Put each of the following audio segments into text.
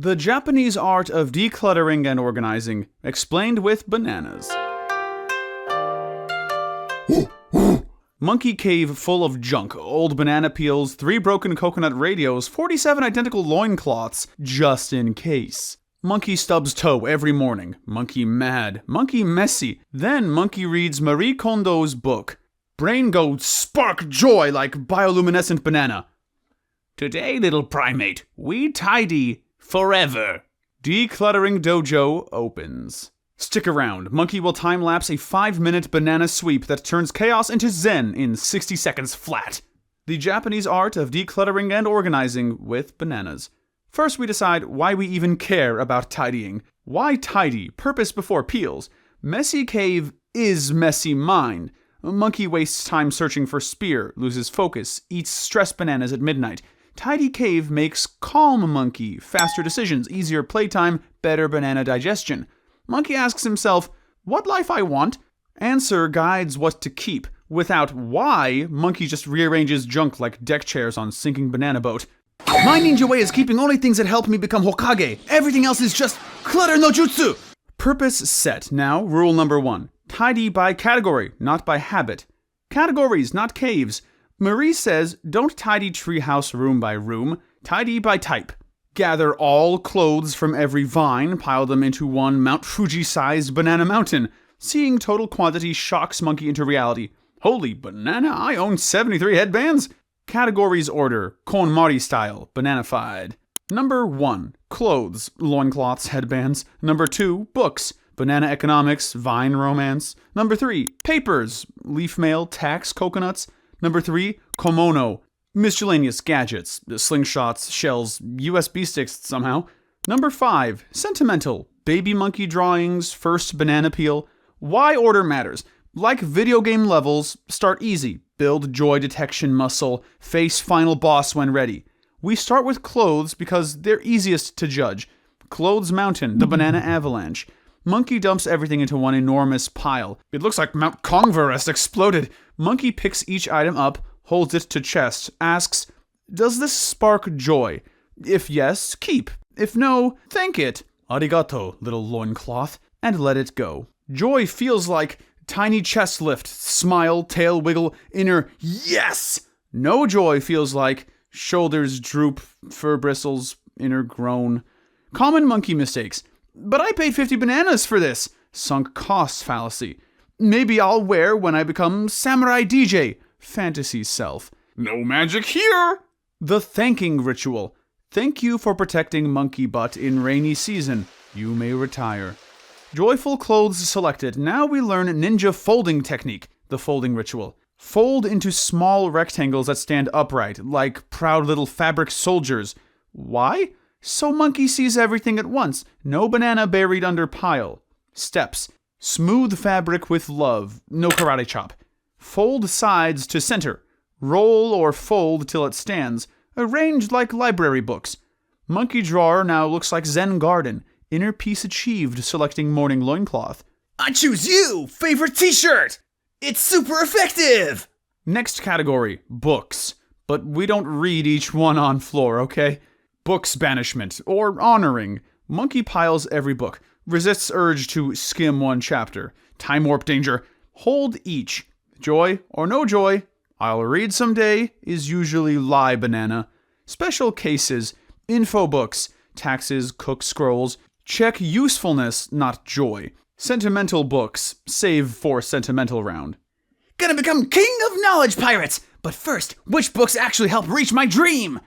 The Japanese art of decluttering and organizing, explained with bananas. Monkey cave full of junk, old banana peels, 3 broken coconut radios, 47 identical loincloths, just in case. Monkey stubs toe every morning. Monkey mad. Monkey messy. Then monkey reads Marie Kondo's book. Brain goes spark joy like bioluminescent banana. Today, little primate, we tidy forever. Decluttering dojo opens. Stick around. Monkey will time-lapse a 5-minute banana sweep that turns chaos into zen in 60 seconds flat. The Japanese art of decluttering and organizing with bananas. First, we decide why we even care about tidying. Why tidy? Purpose before peels. Messy cave is messy mind. Monkey wastes time searching for spear, loses focus, eats stress bananas at midnight. Tidy cave makes calm monkey, faster decisions, easier playtime, better banana digestion. Monkey asks himself, what life I want? Answer guides what to keep. Without why, monkey just rearranges junk like deck chairs on sinking banana boat. My ninja way is keeping only things that help me become Hokage. Everything else is just clutter no jutsu. Purpose set. Now, rule number 1. Tidy by category, not by habit. Categories, not caves. Marie says, don't tidy treehouse room by room, tidy by type. Gather all clothes from every vine, pile them into one Mount Fuji-sized banana mountain. Seeing total quantity shocks monkey into reality. Holy banana, I own 73 headbands? Categories order, KonMari style, bananafied. Number 1, clothes, loincloths, headbands. Number 2, books, banana economics, vine romance. Number 3, papers, leaf mail, tax, coconuts. Number 3, komono, miscellaneous gadgets, slingshots, shells, USB sticks somehow. Number 5, sentimental, baby monkey drawings, first banana peel. Why order matters. Like video game levels, start easy, build joy detection muscle, face final boss when ready. We start with clothes because they're easiest to judge. Clothes mountain, the banana avalanche. Monkey dumps everything into one enormous pile. It looks like Mount Kongverest exploded. Monkey picks each item up, holds it to chest, asks, does this spark joy? If yes, keep. If no, thank it. Arigato, little loincloth, and let it go. Joy feels like tiny chest lift, smile, tail wiggle, inner yes. No joy feels like shoulders droop, fur bristles, inner groan. Common monkey mistakes. But I paid 50 bananas for this. Sunk cost fallacy. Maybe I'll wear when I become samurai DJ. Fantasy self. No magic here. The thanking ritual. Thank you for protecting monkey butt in rainy season. You may retire. Joyful clothes selected. Now we learn ninja folding technique. The folding ritual. Fold into small rectangles that stand upright, like proud little fabric soldiers. Why? So monkey sees everything at once. No banana buried under pile. Steps. Smooth fabric with love. No karate chop. Fold sides to center. Roll or fold till it stands. Arranged like library books. Monkey drawer now looks like Zen garden. Inner peace achieved selecting morning loincloth. I choose you! Favorite t-shirt! It's super effective! Next category, books. But we don't read each one on floor, okay? Books banishment, or honoring. Monkey piles every book. Resists urge to skim one chapter. Time warp danger. Hold each. Joy or no joy, I'll read someday is usually lie banana. Special cases. Info books. Taxes, cook scrolls. Check usefulness, not joy. Sentimental books. Save for sentimental round. Gonna become king of knowledge pirates! But first, which books actually help reach my dream?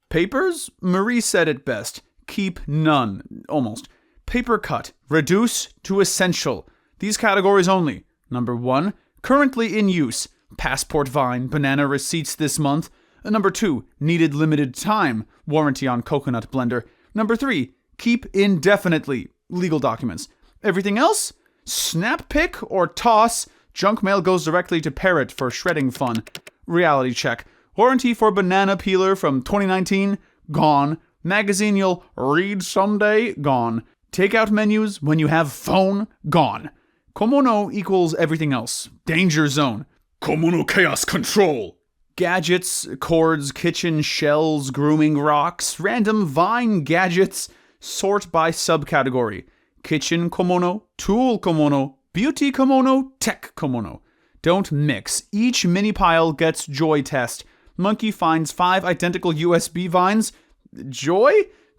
Papers? Marie said it best. Keep none. Almost. Paper cut. Reduce to essential. These categories only. Number 1. Currently in use. Passport vine. Banana receipts this month. Number 2. Needed limited time. Warranty on coconut blender. Number 3. Keep indefinitely. Legal documents. Everything else? Snap pick or toss. Junk mail goes directly to Parrot for shredding fun. Reality check. Warranty for banana peeler from 2019, gone. Magazine you'll read someday, gone. Takeout menus when you have phone, gone. Komono equals everything else. Danger zone. Komono chaos control. Gadgets, cords, kitchen, shells, grooming rocks, random vine gadgets, Sort by subcategory. Kitchen kimono, tool kimono, beauty kimono, tech kimono. Don't mix. Each mini pile gets joy test. Monkey finds 5 identical USB vines. Joy?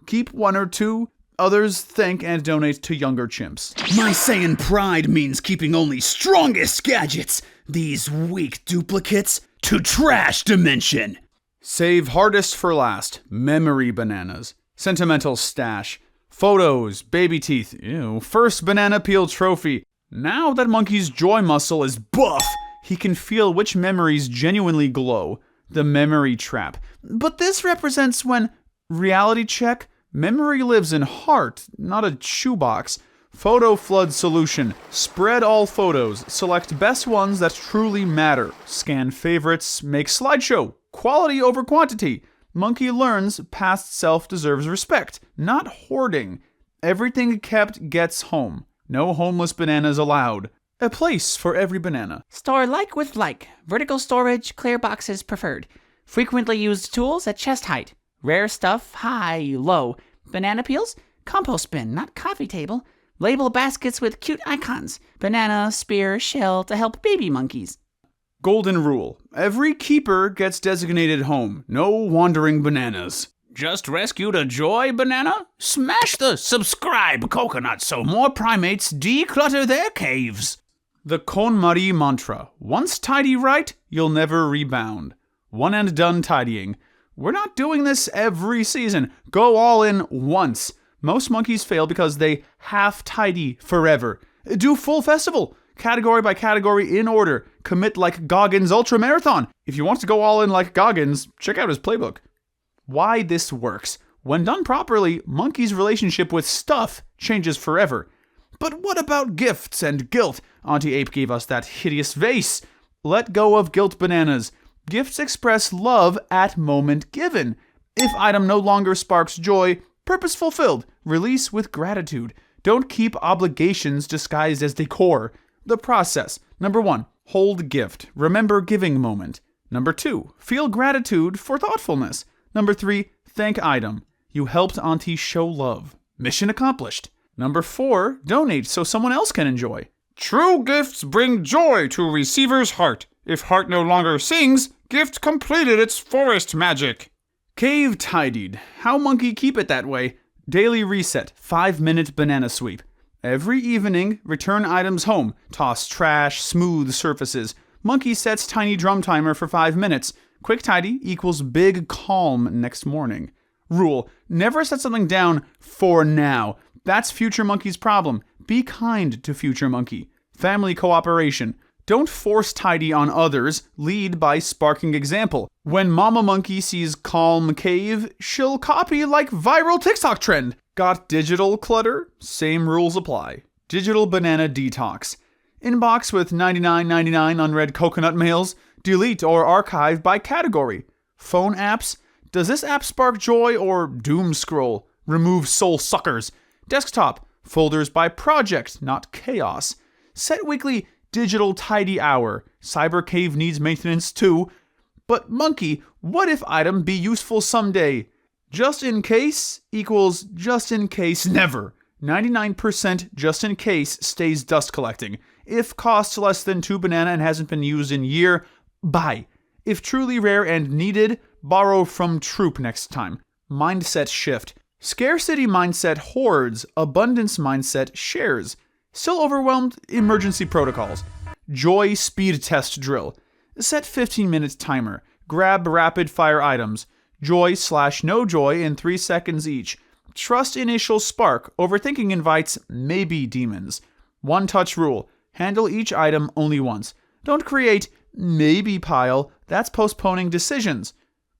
Keep 1 or 2. Others thank and donate to younger chimps. My Saiyan pride means keeping only strongest gadgets. These weak duplicates to trash dimension. Save hardest for last. Memory bananas. Sentimental stash. Photos. Baby teeth. Ew. First banana peel trophy. Now that Monkey's joy muscle is buff, he can feel which memories genuinely glow. The memory trap. But this represents when... Reality check. Memory lives in heart, not a shoebox. Photo flood solution. Spread all photos. Select best ones that truly matter. Scan favorites. Make slideshow. Quality over quantity. Monkey learns past self deserves respect, not hoarding. Everything kept gets home. No homeless bananas allowed. A place for every banana. Store like with like. Vertical storage, clear boxes preferred. Frequently used tools at chest height. Rare stuff, high, low. Banana peels, compost bin, not coffee table. Label baskets with cute icons. Banana, spear, shell to help baby monkeys. Golden rule. Every keeper gets designated home. No wandering bananas. Just rescued a joy banana? Smash the subscribe coconut so more primates declutter their caves. The KonMari mantra. Once tidy right, you'll never rebound. One and done tidying. We're not doing this every season. Go all in once. Most monkeys fail because they half tidy forever. Do full festival. Category by category in order. Commit like Goggins Ultra Marathon. If you want to go all in like Goggins, check out his playbook. Why this works. When done properly, Monkey's relationship with stuff changes forever. But what about gifts and guilt? Auntie Ape gave us that hideous vase. Let go of guilt bananas. Gifts express love at moment given. If item no longer sparks joy, purpose fulfilled. Release with gratitude. Don't keep obligations disguised as decor. The process. Number 1, hold gift. Remember giving moment. Number 2, feel gratitude for thoughtfulness. Number 3, thank item. You helped Auntie show love. Mission accomplished. Number 4, donate so someone else can enjoy. True gifts bring joy to receiver's heart. If heart no longer sings, gift completed its forest magic. Cave tidied. How Monkey keep it that way? Daily reset. 5-minute banana sweep. Every evening, return items home. Toss trash, smooth surfaces. Monkey sets tiny drum timer for 5 minutes. Quick tidy equals big calm next morning. Rule: never set something down for now. That's future monkey's problem. Be kind to future monkey. Family cooperation. Don't force tidy on others. Lead by sparking example. When Mama Monkey sees calm cave, she'll copy like viral TikTok trend. Got digital clutter? Same rules apply. Digital banana detox. Inbox with $99.99 unread coconut mails. Delete or archive by category. Phone apps. Does this app spark joy or doom scroll? Remove soul suckers. Desktop. Folders by project, not chaos. Set weekly digital tidy hour. Cyber cave needs maintenance too. But monkey, what if item be useful someday? Just in case equals just in case never. 99% just in case stays dust collecting. If costs less than 2 banana and hasn't been used in year, buy. If truly rare and needed, borrow from troop next time. Mindset shift. Scarcity mindset hoards, abundance mindset shares. Still overwhelmed? Emergency protocols. Joy speed test drill. Set 15-minute timer. Grab rapid fire items. Joy/no joy in 3 seconds each. Trust initial spark. Overthinking invites maybe demons. One touch rule. Handle each item only once. Don't create maybe pile. That's postponing decisions.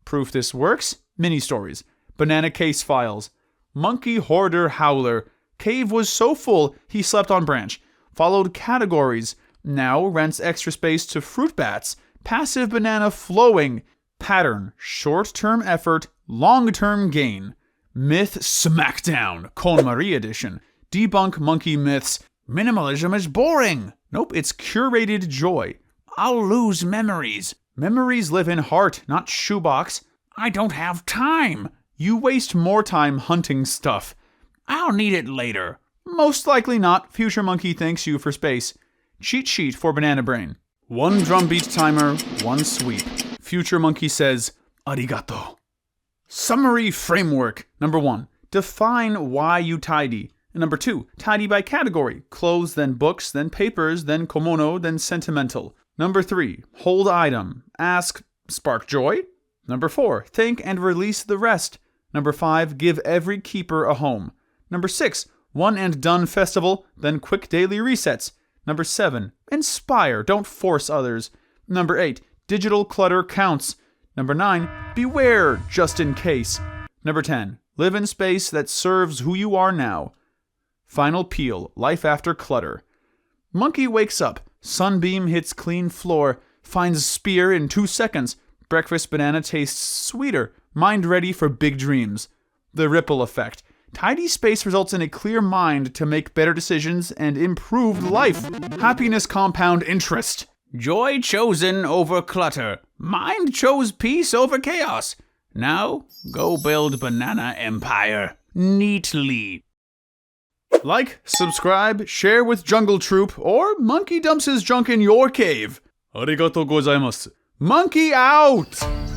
Proof this works? Mini stories. Banana case files. Monkey hoarder howler. Cave was so full he slept on branch. Followed categories. Now rents extra space to fruit bats. Passive banana flowing. Pattern. Short-term effort. Long-term gain. Myth Smackdown. KonMari edition. Debunk monkey myths. Minimalism is boring. Nope, it's curated joy. I'll lose memories. Memories live in heart, not shoebox. I don't have time. You waste more time hunting stuff. I'll need it later. Most likely not. Future monkey thanks you for space. Cheat sheet for banana brain. 1 drumbeat timer, 1 sweep. Future monkey says, arigato. Summary framework. Number 1, define why you tidy. And number 2, tidy by category. Clothes, then books, then papers, then komono, then sentimental. Number 3, hold item. Ask, spark joy? Number 4, think and release the rest. Number 5, give every keeper a home. Number 6, one and done festival, then quick daily resets. Number 7, inspire, don't force others. Number 8, digital clutter counts. Number 9, beware, just in case. Number 10, live in space that serves who you are now. Final peel, life after clutter. Monkey wakes up, sunbeam hits clean floor, finds spear in 2 seconds. Breakfast banana tastes sweeter, mind ready for big dreams. The ripple effect. Tidy space results in a clear mind to make better decisions and improved life. Happiness compound interest. Joy chosen over clutter. Mind chose peace over chaos. Now, go build banana empire. Neatly. Like, subscribe, share with Jungle Troop, or Monkey dumps his junk in your cave. Arigatou gozaimasu. Monkey out!